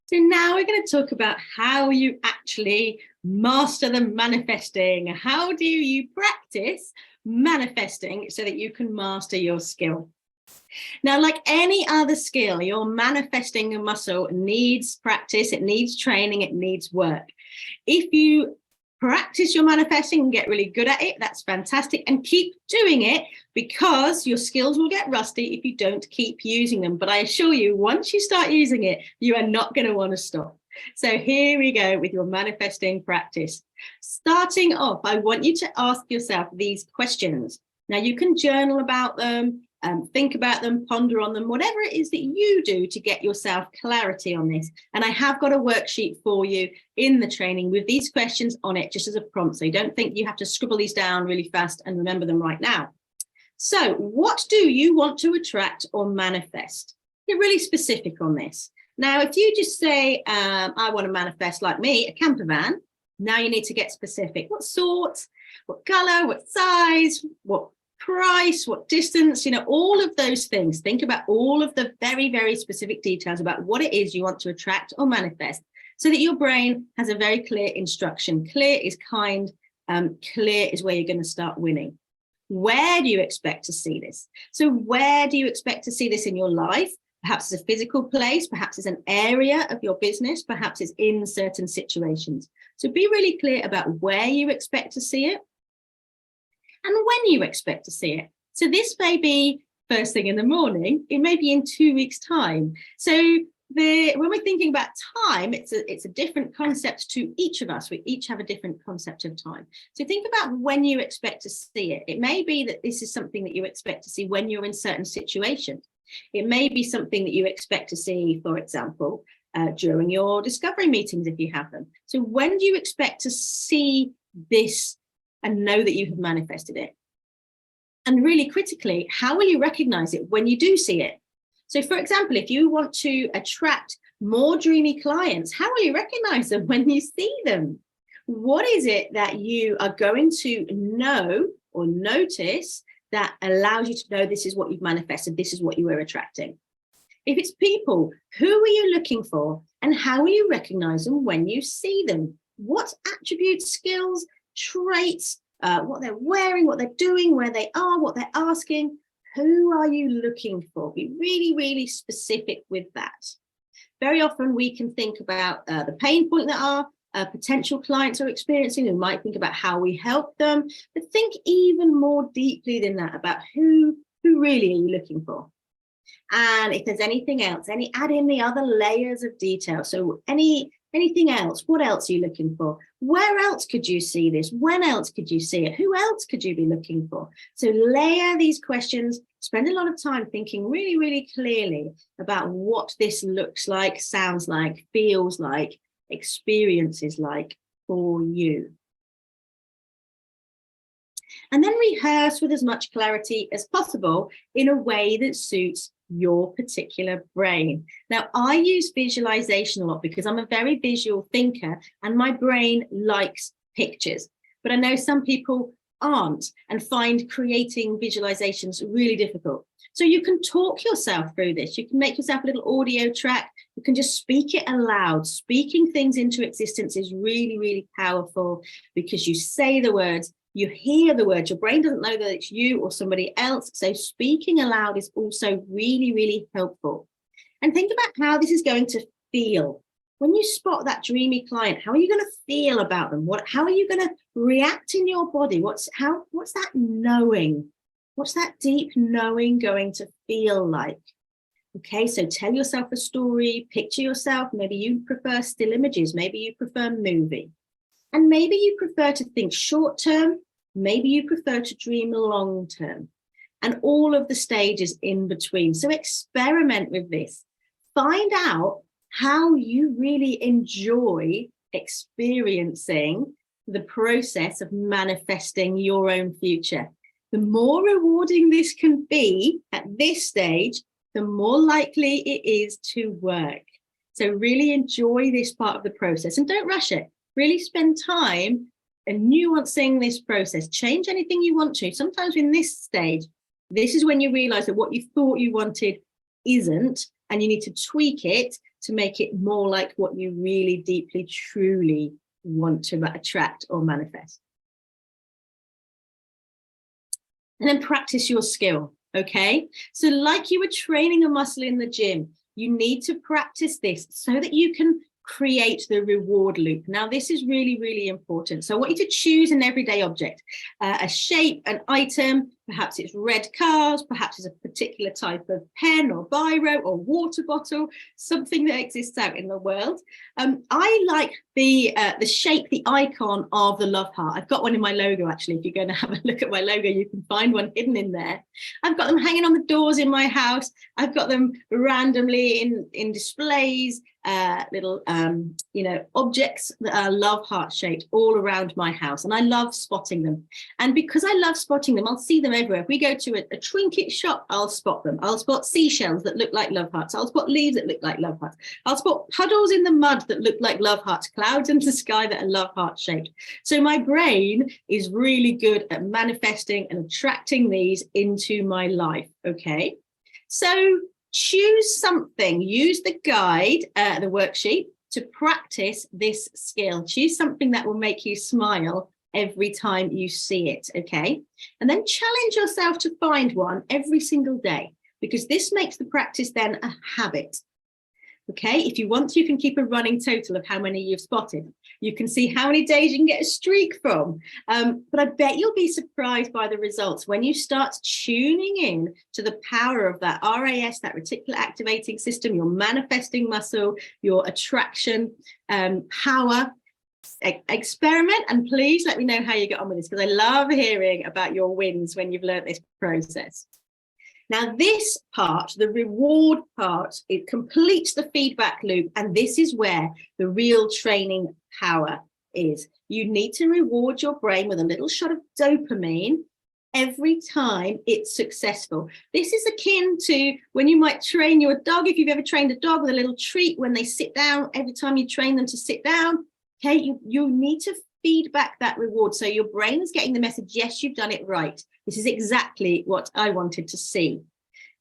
So now we're going to talk about how you actually master the manifesting. How do you practice manifesting so that you can master your skill? Now, like any other skill, your manifesting muscle needs practice, it needs training, it needs work. If you practice your manifesting and get really good at it, that's fantastic. And keep doing it, because your skills will get rusty if you don't keep using them. But I assure you, once you start using it, you are not going to want to stop. So here we go with your manifesting practice. Starting off, I want you to ask yourself these questions. Now, you can journal about them, think about them, ponder on them, whatever it is that you do to get yourself clarity on this. And I have got a worksheet for you in the training with these questions on it, just as a prompt. So you don't think you have to scribble these down really fast and remember them right now. So what do you want to attract or manifest? Get really specific on this. Now, if you just say, I want to manifest, like me, a camper van, now you need to get specific. What sort, what color, what size, what price, what distance, all of those things. Think about all of the very, very specific details about what it is you want to attract or manifest, so that your brain has a very clear instruction. Clear is kind, clear is where you're going to start winning. Where do you expect to see this? So where do you expect to see this in your life? Perhaps it's a physical place, perhaps it's an area of your business, perhaps it's in certain situations. So be really clear about where you expect to see it and when you expect to see it. So this may be first thing in the morning, it may be in 2 weeks' time. So when we're thinking about time, it's a different concept to each of us. We each have a different concept of time. So think about when you expect to see it. It may be that this is something that you expect to see when you're in certain situations. It may be something that you expect to see, for example, during your discovery meetings, if you have them. So when do you expect to see this and know that you have manifested it? And really critically, how will you recognize it when you do see it? So for example, if you want to attract more dreamy clients, how will you recognize them when you see them? What is it that you are going to know or notice that allows you to know this is what you've manifested, this is what you were attracting? If it's people, who are you looking for and how will you recognize them when you see them? What attributes, skills, traits, what they're wearing, what they're doing, where they are, what they're asking? Who are you looking for? Be really, really specific with that. Very often we can think about the pain point that our potential clients are experiencing. We might think about how we help them, but think even more deeply than that about who really are you looking for? And if there's anything else, add in the other layers of detail. So anything else? What else are you looking for? Where else could you see this? When else could you see it? Who else could you be looking for? So layer these questions, spend a lot of time thinking really, really clearly about what this looks like, sounds like, feels like, experiences like for you. And then rehearse with as much clarity as possible in a way that suits your particular brain. Now, I use visualization a lot because I'm a very visual thinker and my brain likes pictures, but I know some people aren't and find creating visualizations really difficult. So you can talk yourself through this. You can make yourself a little audio track. You can just speak it aloud. Speaking things into existence is really, really powerful because you say the words, you hear the words, your brain doesn't know that it's you or somebody else. So speaking aloud is also really, really helpful. And think about how this is going to feel. When you spot that dreamy client, how are you going to feel about them? How are you going to react in your body? What's that knowing? What's that deep knowing going to feel like? Okay, so tell yourself a story, picture yourself. Maybe you prefer still images. Maybe you prefer movie. And maybe you prefer to think short term. Maybe you prefer to dream long term, and all of the stages in between. So experiment with this. Find out how you really enjoy experiencing the process of manifesting your own future. The more rewarding this can be at this stage, the more likely it is to work. So really enjoy this part of the process and don't rush it. Really spend time and nuancing this process. Change anything you want to. Sometimes in this stage, this is when you realize that what you thought you wanted isn't, and you need to tweak it to make it more like what you really deeply, truly want to attract or manifest. And then practice your skill, okay? So like you were training a muscle in the gym, you need to practice this so that you can create the reward loop. Now, this is really, really important. So I want you to choose an everyday object, a shape, an item, perhaps it's red cars, perhaps it's a particular type of pen or biro or water bottle, something that exists out in the world. I like the shape, the icon of the love heart. I've got one in my logo, actually. If you're going to have a look at my logo, you can find one hidden in there. I've got them hanging on the doors in my house. I've got them randomly in displays, little objects that are love heart shaped all around my house, and I love spotting them. And because I love spotting them, I'll see them everywhere. If we go to a trinket shop, I'll spot them. I'll spot seashells that look like love hearts. I'll spot leaves that look like love hearts. I'll spot puddles in the mud that look like love hearts, clouds in the sky that are love heart shaped. So my brain is really good at manifesting and attracting these into my life. Okay, so choose something, use the guide, the worksheet, to practice this skill. Choose something that will make you smile every time you see it, okay? And then challenge yourself to find one every single day, because this makes the practice then a habit. Okay, if you want to, you can keep a running total of how many you've spotted. You can see how many days you can get a streak from. But I bet you'll be surprised by the results when you start tuning in to the power of that RAS, that reticular activating system, your manifesting muscle, your attraction power. Experiment, and please let me know how you get on with this, because I love hearing about your wins when you've learned this process. Now, this part, the reward part, it completes the feedback loop, and this is where the real training power is. You need to reward your brain with a little shot of dopamine every time it's successful. This is akin to when you might train your dog, if you've ever trained a dog, with a little treat when they sit down, every time you train them to sit down. Okay, you need to feed back that reward, so your brain is getting the message, yes, you've done it right. This is exactly what I wanted to see.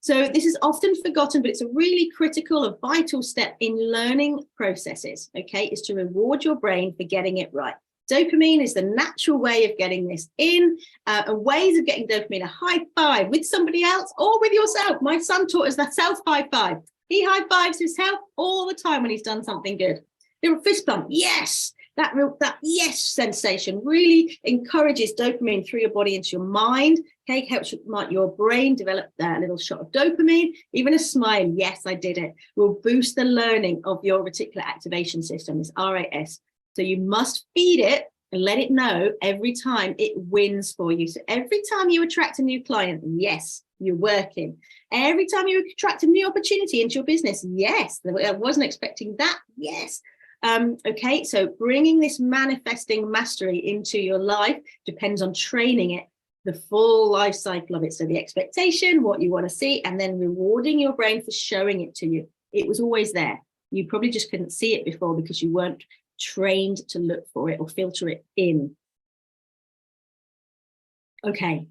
So this is often forgotten, but it's a really critical, a vital step in learning processes, okay, is to reward your brain for getting it right. Dopamine is the natural way of getting this in, and ways of getting dopamine: a high five with somebody else or with yourself. My son taught us that self high five. He high fives himself all the time when he's done something good. Little fist bump, yes. That yes sensation really encourages dopamine through your body into your mind. Okay, helps your brain develop that little shot of dopamine. Even a smile, yes, I did it, will boost the learning of your reticular activation system, this RAS. So you must feed it and let it know every time it wins for you. So every time you attract a new client, yes, you're working. Every time you attract a new opportunity into your business, yes, I wasn't expecting that, yes. Okay, so bringing this manifesting mastery into your life depends on training it, the full life cycle of it. So the expectation, what you want to see, and then rewarding your brain for showing it to you. It was always there. You probably just couldn't see it before because you weren't trained to look for it or filter it in. Okay,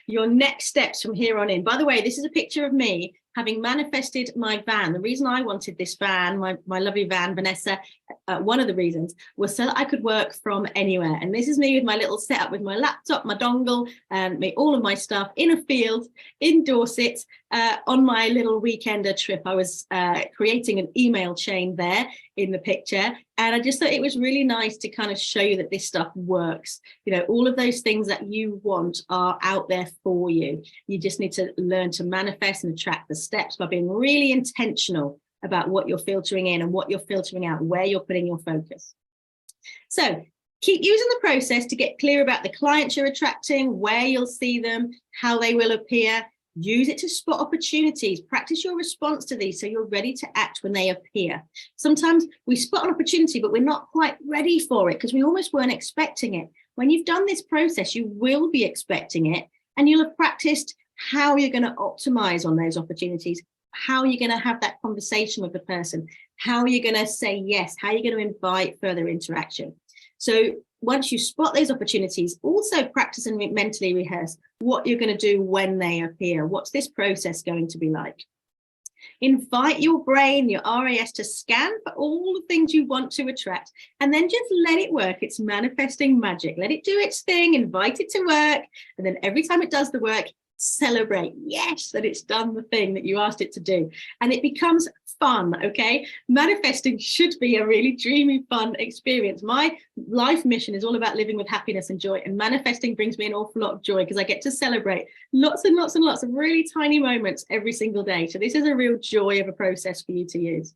your next steps from here on in. By the way, this is a picture of me having manifested my van. The reason I wanted this van, my lovely van, Vanessa, one of the reasons was so that I could work from anywhere. And this is me with my little setup with my laptop, my dongle, and all of my stuff in a field in Dorset on my little weekender trip. I was creating an email chain there in the picture. And I just thought it was really nice to kind of show you that this stuff works. You know, all of those things that you want are out there for you. You just need to learn to manifest and attract the steps by being really intentional about what you're filtering in and what you're filtering out, where you're putting your focus. So keep using the process to get clear about the clients you're attracting, where you'll see them, how they will appear. Use it to spot opportunities. Practice your response to these so you're ready to act when they appear. Sometimes we spot an opportunity, but we're not quite ready for it because we almost weren't expecting it. When you've done this process, you will be expecting it, and you'll have practiced how you're going to optimize on those opportunities, how you're going to have that conversation with the person, how you're going to say yes, how you're going to invite further interaction. So once you spot those opportunities, also practice and mentally rehearse what you're going to do when they appear. What's this process going to be like? Invite your brain, your RAS, to scan for all the things you want to attract, and then just let it work. It's manifesting magic. Let it do its thing, invite it to work, and then every time it does the work, celebrate, yes, that it's done the thing that you asked it to do. And it becomes fun, okay? Manifesting should be a really dreamy, fun experience. My life mission is all about living with happiness and joy, and manifesting brings me an awful lot of joy because I get to celebrate lots and lots and lots of really tiny moments every single day. So this is a real joy of a process for you to use.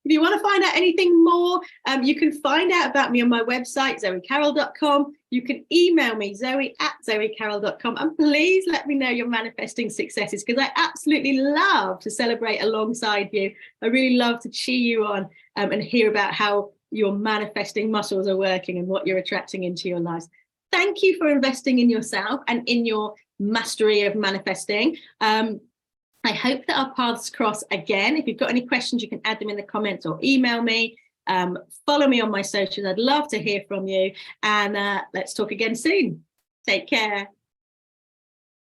If you want to find out anything more, you can find out about me on my website, zoecarroll.com. You can email me, zoe@zoecarroll.com. And please let me know your manifesting successes, because I absolutely love to celebrate alongside you. I really love to cheer you on and hear about how your manifesting muscles are working and what you're attracting into your lives. Thank you for investing in yourself and in your mastery of manifesting. I hope that our paths cross again. If you've got any questions, you can add them in the comments or email me. Follow me on my socials. I'd love to hear from you. And let's talk again soon. Take care.